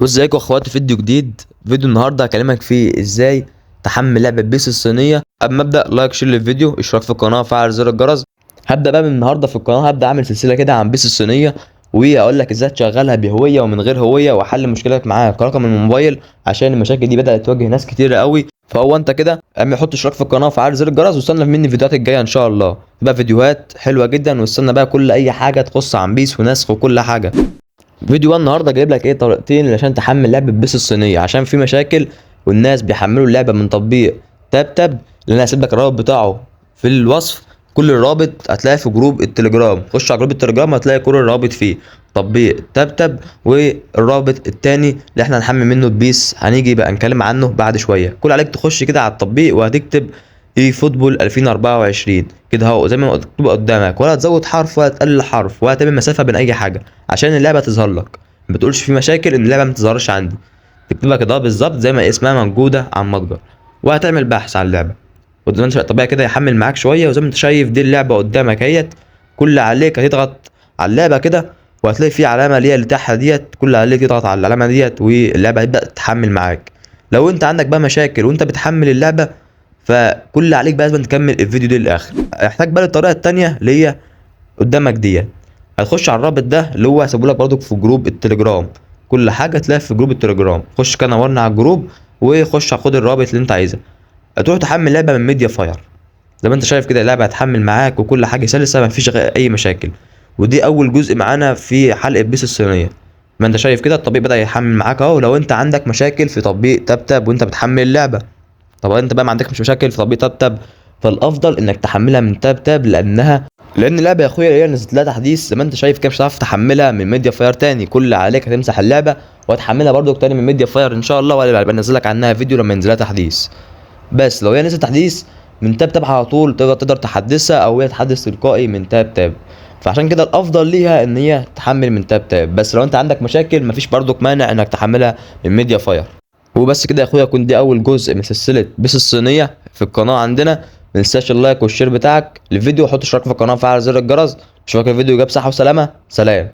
ازيكم يا اخواتي؟ فيديو جديد. فيديو النهارده هكلمك فيه ازاي تحمل لعبه بيس الصينيه. قبل ما ابدا، لايك شير للفيديو، اشتراك في القناه وفعل زر الجرس. هبدا بقى من النهارده في القناه، هبدا اعمل سلسله كده عن بيس الصينيه، واقول لك ازاي تشغلها بهويه ومن غير هويه، واحل مشكلتك معاها كرقم الموبايل، عشان المشاكل دي بدات تواجه ناس كتيره قوي. فهو انت كده اعمل، حط اشتراك في القناه وفعل زر الجرس، واستنى مني الفيديوهات الجايه ان شاء الله، تبقى فيديوهات حلوه جدا، واستنى بقى كل اي حاجه تخص عن بيس ونسخ وكل حاجه. فيديو النهارده جايب لك ايه طريقتين عشان تحمل لعبه بيس الصينيه، عشان في مشاكل والناس بيحملوا اللعبه من تطبيق تاب، اللي انا هسيب لك الرابط بتاعه في الوصف. كل الرابط هتلاقي في جروب التليجرام، خش على جروب التليجرام هتلاقي كل الرابط فيه، تطبيق تاب والرابط التاني اللي احنا هنحمل منه البيس هنيجي بقى نتكلم عنه بعد شويه. كل عليك تخش كده على التطبيق وهتكتب اي فوتبول 2024 كده اهو زي ما مكتوب قدامك، ولا تزود حرف ولا تقلل حرف ولا تعمل مسافه بين اي حاجه عشان اللعبه تظهر لك. ما بتقولش في مشاكل ان اللعبه ما تظهرش عندي، تكتب لك ده بالظبط زي ما اسمها موجوده على المتجر، وهتعمل بحث عن اللعبه. وزي ما انت طبيعي كده يحمل معاك شويه، وزي ما انت شايف دي اللعبه قدامك اهيت. كل اللي عليك هتضغط على اللعبه كده، وهتلاقي في علامه اللي هي اللي تحت ديت، كل اللي عليك تضغط على العلامه ديت واللعبه هتبدا تتحمل معاك. لو انت عندك بقى مشاكل وانت بتحمل اللعبه، فكل اللي عليك بقى لازم تكمل الفيديو ده للاخر. احتاج بقى للطريقه التانيه اللي هي قدامك ديت، هتخش على الرابط ده اللي هو هسيبه لك برضك في جروب التليجرام. كل حاجه تلاقيها في جروب التليجرام، خش كده نورنا على الجروب وخش خد الرابط اللي انت عايزها. هتروح تحمل لعبه من ميديا فاير، زي ما انت شايف كده اللعبه هتحمل معاك وكل حاجه سلسه، مفيش اي مشاكل. ودي اول جزء معانا في حلقه بيس الصينيه. ما انت شايف كده التطبيق بدا يحمل معاك اهو. لو انت عندك مشاكل في تطبيق تاب وانت بتحمل اللعبه، طب انت بقى ما عندكش مشاكل في تطبيق تاب، فالافضل انك تحملها من تاب لان اللعبه يا اخويا هي نزلت لها تحديث، زي ما انت شايف كده مش هتعرف تحملها من ميديا فاير تاني. كل اللي عليك هتمسح اللعبه وهتحملها برضو تاني من ميديا فاير ان شاء الله، ولا بنزل لك عنها فيديو لما ينزل لها تحديث. بس لو هي نزل تحديث من تاب على طول تقدر تحدثها، او هي تحدث تلقائي من تاب. فعشان كده الافضل ليها ان هي تحمل من تاب. بس لو انت عندك مشاكل مفيش برضك مانع انك تحملها من ميديا فاير. وبس كده يا اخويا، يكون دي اول جزء من سلسله بيس الصينيه في القناه عندنا. ما تنساش اللايك والشير بتاعك للفيديو، وحط اشتراك في القناه وفعل زر الجرس. اشوفك الفيديو جاب صحه وسلامه، سلام.